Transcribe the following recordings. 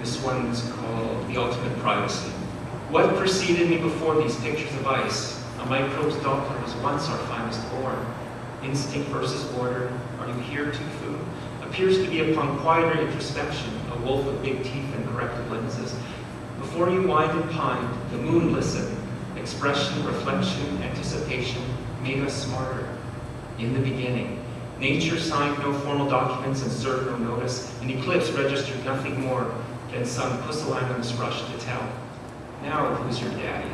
This one's called The Ultimate Privacy. What preceded me before these pictures of ice? A microbe's Doppler was once our finest ore. Instinct versus order, are you here, Tufu? Appears to be upon quieter introspection, a wolf with big teeth and corrective lenses. Before you whined and pined, the moon listened. Expression, reflection, anticipation made us smarter. In the beginning, nature signed no formal documents and served no notice. An eclipse registered nothing more than some pusillanimous rush to tell. Now, who's your daddy?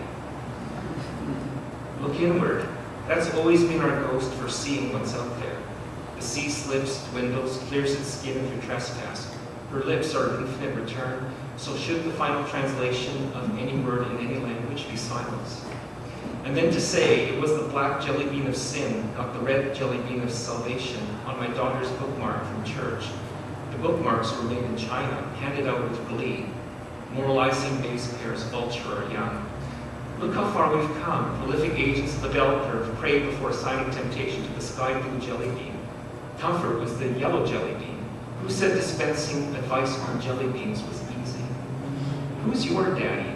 Look inward. That's always been our ghost for seeing what's out there. The sea slips, dwindles, clears its skin through trespass. Her lips are an infinite return, so should the final translation of any word in any language be silence. And then to say it was the black jelly bean of sin, not the red jelly bean of salvation, on my daughter's bookmark from church. The bookmarks were made in China, handed out with glee. Moralizing base pairs vulture our young. Look how far we've come. Prolific agents of the bell curve prayed before assigning temptation to the sky blue jelly bean. Comfort was the yellow jelly bean. Who said dispensing advice on jelly beans was easy? Who's your daddy?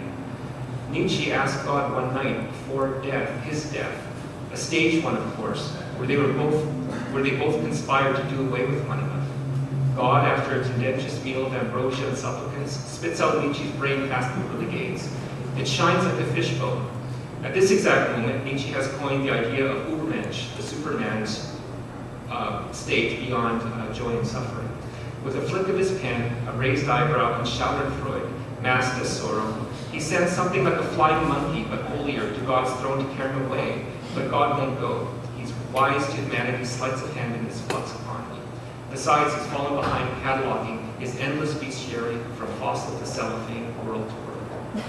Nietzsche asked God one night before death, his death, a staged one, of course, where they both conspired to do away with one another. God, after a tendentious meal of ambrosia and supplicants, spits out Nietzsche's brain past the pearly gates. It shines like a fishbone. At this exact moment, Nietzsche has coined the idea of Übermensch, the Superman's state beyond joy and suffering. With a flick of his pen, a raised eyebrow, and Schadenfreude, masked as sorrow, he sends something like a flying monkey, but holier, to God's throne to carry him away. But God won't go. He's wise to humanity's sleights of hand in his flux economy. Besides, he's fallen behind cataloging his endless bestiary from fossil to cellophane, world to world.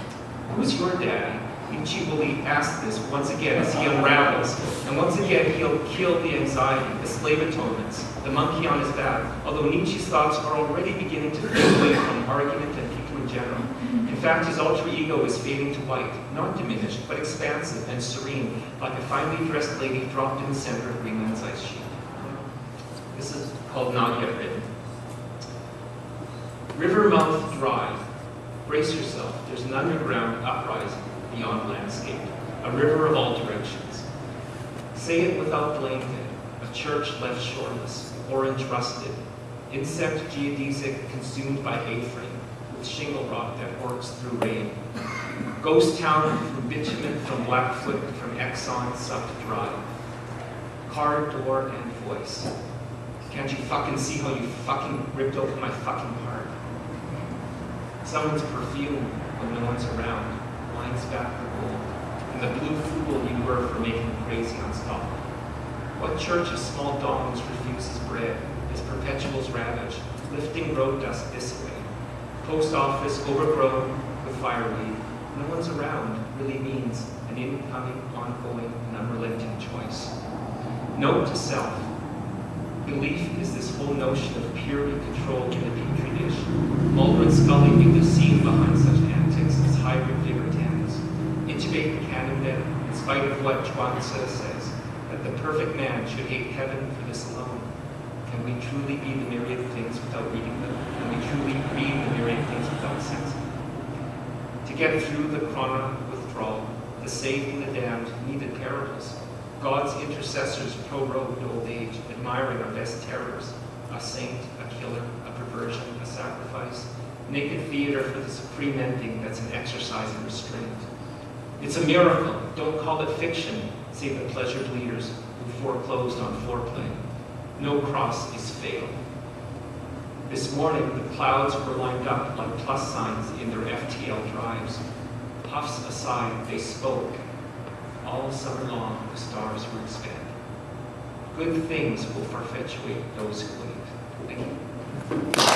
Who's your daddy? Nietzsche will ask this once again as he unravels, and once again he'll kill the anxiety, the slave atonements, the monkey on his back, although Nietzsche's thoughts are already beginning to fade away from argument and people in general. In fact, his alter ego is fading to white, not diminished, but expansive and serene, like a finely dressed lady dropped in the center of Greenland's ice sheet. This is called Not Yet Written. River mouth dry. Brace yourself, there's an underground uprising beyond landscape, a river of all directions. Say it without blame then, a church left shoreless, orange rusted, insect geodesic consumed by A-frame, with shingle rot that works through rain. Ghost town from bitumen, from Blackfoot, from Exxon, sucked dry. Car door and voice. Can't you fucking see how you fucking ripped open my fucking heart? Someone's perfume when no one's around, lines back the gold, and the blue fool you were for making crazy unstoppable. What church of small dogs refuses bread, as perpetuals ravage, lifting road dust this way? Post office overgrown with fireweed, no one's around really means an incoming, ongoing, and unrelenting choice. Note to self. Belief is this whole notion of purely controlled in the petri dish. Mulder and Scully make the scene behind such antics as hybrid vigor tans. Intubate the canon then, in spite of what Chuang-Tzu says, that the perfect man should hate heaven for this alone. Can we truly be the myriad things without reading them? Can we truly read the myriad things without sensing them? To get through the chrono withdrawal, the saved and the damned needed parables. God's intercessors prorogued old age, admiring our best terrors, a saint, a killer, a perversion, a sacrifice, naked theater for the supreme ending that's an exercise in restraint. It's a miracle. Don't call it fiction, say the pleasured leaders who foreclosed on foreplay. No cross is fatal. This morning, the clouds were lined up like plus signs in their FTL drives. Puffs aside, they spoke. All summer long, the stars were expanded. Good things will perpetuate those who wait. Thank you.